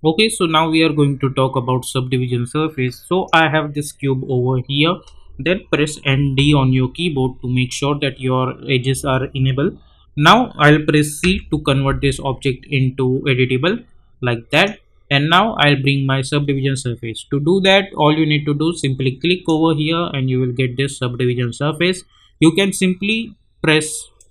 Okay, so now we are going to talk about subdivision surface. So I have this cube over here. Then press ND on your keyboard to make sure that your edges are enabled. Now I'll press C to convert this object into editable like that. And now I'll bring my subdivision surface. To do that, all you need to do, simply click over here and you will get this subdivision surface. You can simply press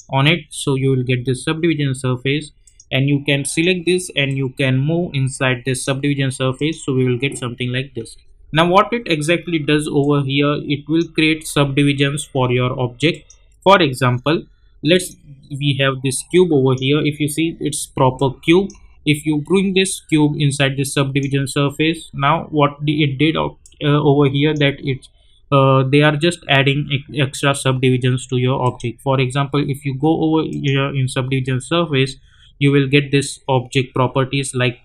on it, so you will get this subdivision surface, and you can select this and you can move inside this subdivision surface, so we will get something like this. Now what it exactly does over here, it will create subdivisions for your object. For example, let's we have this cube over here. If you see, it's proper cube. If you bring this cube inside this subdivision surface, now what it did over here, that it's they are just adding extra subdivisions to your object. For example, if you go over here in subdivision surface, you will get this object properties like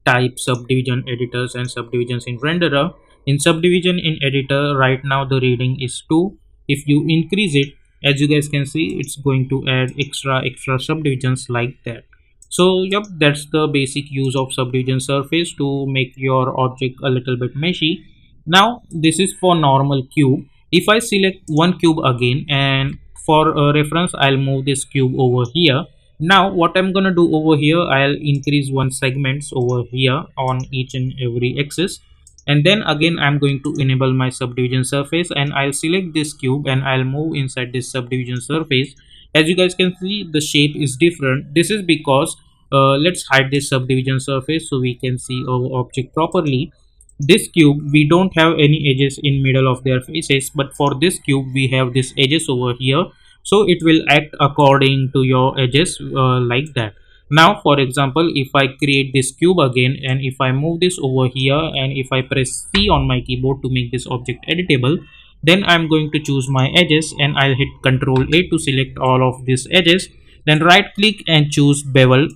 type, subdivision editors, and subdivisions in renderer. In subdivision in editor, right now the reading is 2. If you increase it, as you guys can see, it's going to add extra subdivisions like that. So yep, that's the basic use of subdivision surface to make your object a little bit meshy. Now this is for normal cube. If I select one cube again, and for reference, I'll move this cube over here. Now what I'm gonna do over here, I'll increase one segments over here on each and every axis, and then again I'm going to enable my subdivision surface, and I'll select this cube and I'll move inside this subdivision surface. As you guys can see, the shape is different. This is because let's hide this subdivision surface so we can see our object properly. This cube, we don't have any edges in middle of their faces, but for this cube we have this edges over here, so it will act according to your edges like that. Now for example, if I create this cube again and if I move this over here and if I press C on my keyboard to make this object editable, then I'm going to choose my edges and I'll hit Ctrl A to select all of these edges, then right click and choose bevel.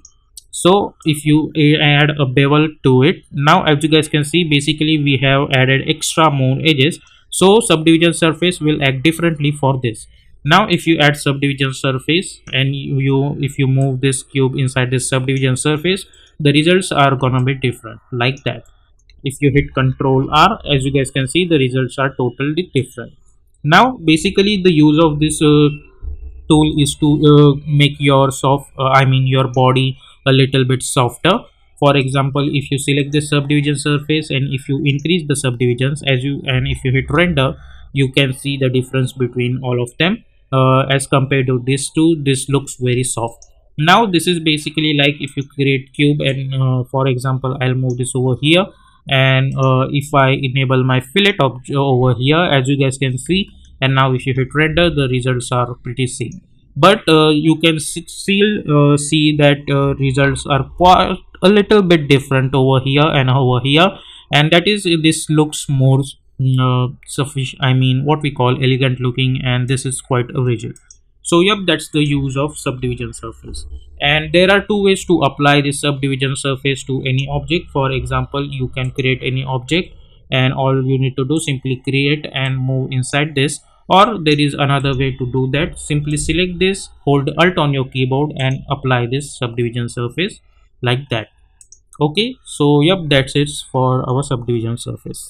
So if you add a bevel to it, now as you guys can see, basically we have added extra more edges, so subdivision surface will act differently for this. Now if you add subdivision surface and if you move this cube inside this subdivision surface, the results are gonna be different like that. If you hit Ctrl R, as you guys can see, the results are totally different. Now basically the use of this tool is to make your your body a little bit softer. For example, if you select the subdivision surface and if you increase the subdivisions, if you hit render, you can see the difference between all of them. As compared to this two, this looks very soft. Now this is basically like if you create cube and for example, I'll move this over here, and if I enable my fillet object over here, as you guys can see, and now if you hit render, the results are pretty same. But you can still see that results are quite a little bit different over here and over here, and that is, this looks more sufficient, what we call elegant looking, and this is quite rigid. So yep, that's the use of subdivision surface. And there are two ways to apply this subdivision surface to any object. For example, you can create any object and all you need to do, simply create and move inside this, or there is another way to do that. Simply select this, hold alt on your keyboard and apply this subdivision surface like that. Okay, so yep, that's it for our subdivision surface.